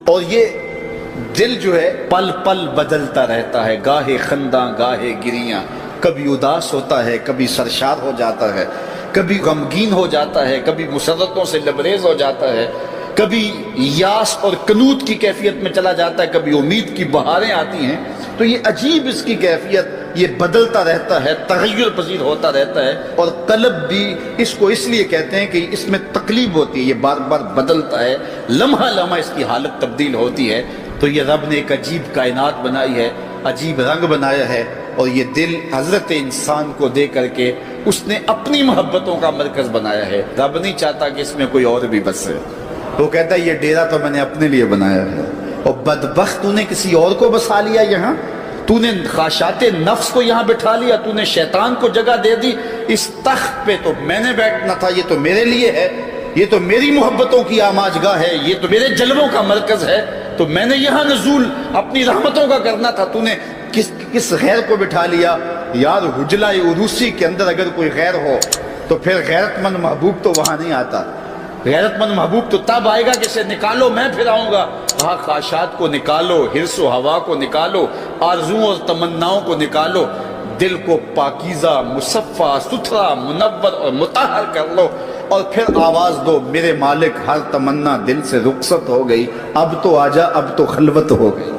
اور یہ دل جو ہے پل پل بدلتا رہتا ہے، گاہے خنداں گاہے گریاں، کبھی اداس ہوتا ہے، کبھی سرشار ہو جاتا ہے، کبھی غمگین ہو جاتا ہے، کبھی مسرتوں سے لبریز ہو جاتا ہے، کبھی یاس اور قنوط کی کیفیت میں چلا جاتا ہے، کبھی امید کی بہاریں آتی ہیں۔ تو یہ عجیب اس کی کیفیت، یہ بدلتا رہتا ہے، تغیر پذیر ہوتا رہتا ہے۔ اور قلب بھی اس کو اس لیے کہتے ہیں کہ اس میں تقلیب ہوتی ہے، یہ بار بار بدلتا ہے، لمحہ لمحہ اس کی حالت تبدیل ہوتی ہے۔ تو یہ رب نے ایک عجیب کائنات بنائی ہے، عجیب رنگ بنایا ہے، اور یہ دل حضرت انسان کو دے کر کے اس نے اپنی محبتوں کا مرکز بنایا ہے۔ رب نہیں چاہتا کہ اس میں کوئی اور بھی بسے، وہ کہتا ہے یہ ڈیرا تو میں نے اپنے لیے بنایا ہے، اور بدبخت تو نے کسی اور کو بسا لیا یہاں، تو نے خواہشات نفس کو یہاں بٹھا لیا، تو نے شیطان کو جگہ دے دی۔ اس تخت پہ تو میں نے بیٹھنا تھا، یہ تو میرے لیے ہے، یہ تو میری محبتوں کی آماج گاہ ہے، یہ تو میرے جلووں کا مرکز ہے، تو میں نے یہاں نزول اپنی رحمتوں کا کرنا تھا، تو نے کس غیر کو بٹھا لیا۔ یار حجلہ عروسی کے اندر اگر کوئی غیر ہو تو پھر غیرت مند محبوب تو وہاں نہیں آتا۔ غیرت مند محبوب تو تب آئے گا کہ اسے نکالو میں پھر آؤں گا۔ کہا خواہشات کو نکالو، حرص و ہوا کو نکالو، آرزوؤں اور تمناؤں کو نکالو، دل کو پاکیزہ، مصفہ، ستھرا، منور اور مطہر کر لو، اور پھر آواز دو میرے مالک ہر تمنا دل سے رخصت ہو گئی، اب تو آجا، اب تو خلوت ہو گئی۔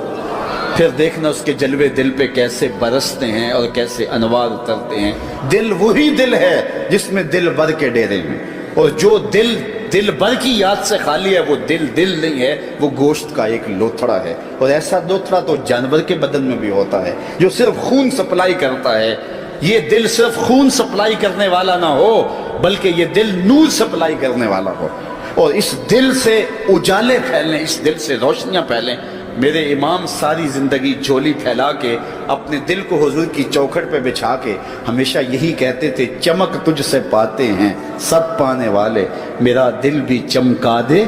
پھر دیکھنا اس کے جلوے دل پہ کیسے برستے ہیں اور کیسے انوار اترتے ہیں۔ دل وہی دل ہے جس میں دل بھر کے ڈیرے ہیں، اور جو دل بھر کی یاد سے خالی ہے وہ دل نہیں ہے، وہ گوشت کا ایک لوتھڑا ہے۔ اور ایسا لوتھڑا تو جانور کے بدن میں بھی ہوتا ہے جو صرف خون سپلائی کرتا ہے۔ یہ دل صرف خون سپلائی کرنے والا نہ ہو بلکہ یہ دل نور سپلائی کرنے والا ہو، اور اس دل سے اجالے پھیلیں، اس دل سے روشنیاں پھیلیں۔ میرے امام ساری زندگی جھولی پھیلا کے اپنے دل کو حضور کی چوکھٹ پہ بچھا کے ہمیشہ یہی کہتے تھے، چمک تجھ سے پاتے ہیں سب پانے والے، میرا دل بھی چمکا دے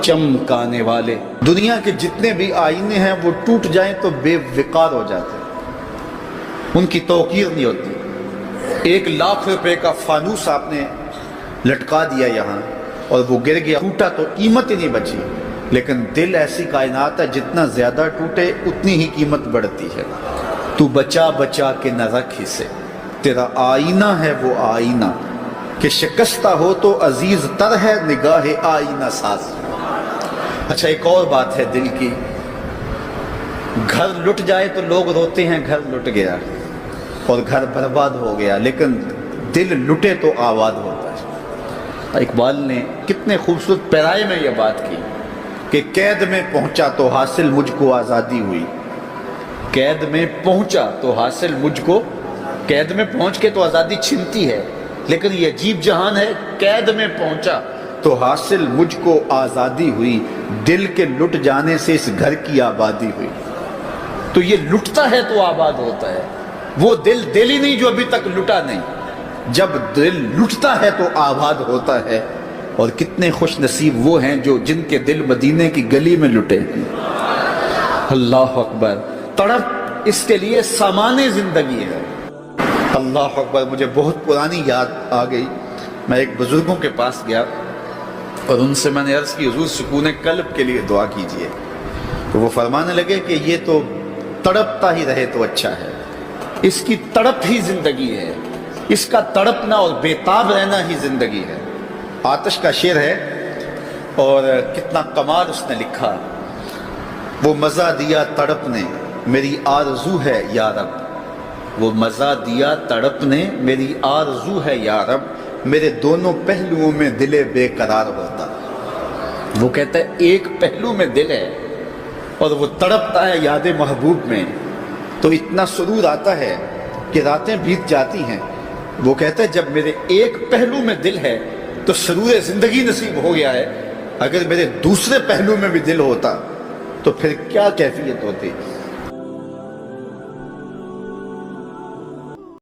چمکانے والے۔ دنیا کے جتنے بھی آئینے ہیں وہ ٹوٹ جائیں تو بے وقار ہو جاتے ہیں، ان کی توقیر نہیں ہوتی۔ 1,00,000 روپے کا فانوس آپ نے لٹکا دیا یہاں اور وہ گر گیا، ٹوٹا تو قیمت ہی نہیں بچی، لیکن دل ایسی کائنات ہے جتنا زیادہ ٹوٹے اتنی ہی قیمت بڑھتی ہے۔ تو بچا بچا کے نہ رکھ اسے، تیرا آئینہ ہے وہ آئینہ، کہ شکستہ ہو تو عزیز تر ہے نگاہ آئینہ ساز۔ اچھا ایک اور بات ہے دل کی، گھر لٹ جائے تو لوگ روتے ہیں گھر لٹ گیا اور گھر برباد ہو گیا، لیکن دل لٹے تو آباد ہوتا ہے۔ اقبال نے کتنے خوبصورت پیرائے میں یہ بات کی کہ قید میں پہنچا تو حاصل مجھ کو آزادی ہوئی، قید میں پہنچا تو حاصل مجھ کو، قید میں پہنچ کے تو آزادی چھنتی ہے، لیکن یہ عجیب جہان ہے، قید میں پہنچا تو حاصل مجھ کو آزادی ہوئی، دل کے لٹ جانے سے اس گھر کی آبادی ہوئی۔ تو یہ لٹتا ہے تو آباد ہوتا ہے، وہ دل ہی نہیں جو ابھی تک لٹا نہیں، جب دل لٹتا ہے تو آباد ہوتا ہے۔ اور کتنے خوش نصیب وہ ہیں جن کے دل مدینے کی گلی میں لٹے ہیں۔ اللہ اکبر، تڑپ اس کے لیے سامان زندگی ہے۔ اللہ اکبر، مجھے بہت پرانی یاد آ گئی، میں ایک بزرگوں کے پاس گیا اور ان سے میں نے عرض کی حضور سکون قلب کے لیے دعا کیجئے، تو وہ فرمانے لگے کہ یہ تو تڑپتا ہی رہے تو اچھا ہے، اس کی تڑپ ہی زندگی ہے، اس کا تڑپنا اور بےتاب رہنا ہی زندگی ہے۔ آتش کا شعر ہے اور کتنا کمال اس نے لکھا، وہ مزہ دیا تڑپ نے میری آرزو ہے یا رب، وہ مزہ دیا تڑپ نے میری آرزو ہے یا رب، میرے دونوں پہلوؤں میں دل بے قرار ہوتا۔ وہ کہتا ہے ایک پہلو میں دل ہے اور وہ تڑپتا ہے یاد محبوب میں، تو اتنا سرور آتا ہے کہ راتیں بیت جاتی ہیں۔ وہ کہتا ہے جب میرے ایک پہلو میں دل ہے تو سرور زندگی نصیب ہو گیا ہے، اگر میرے دوسرے پہلو میں بھی دل ہوتا تو پھر کیا کیفیت ہوتی۔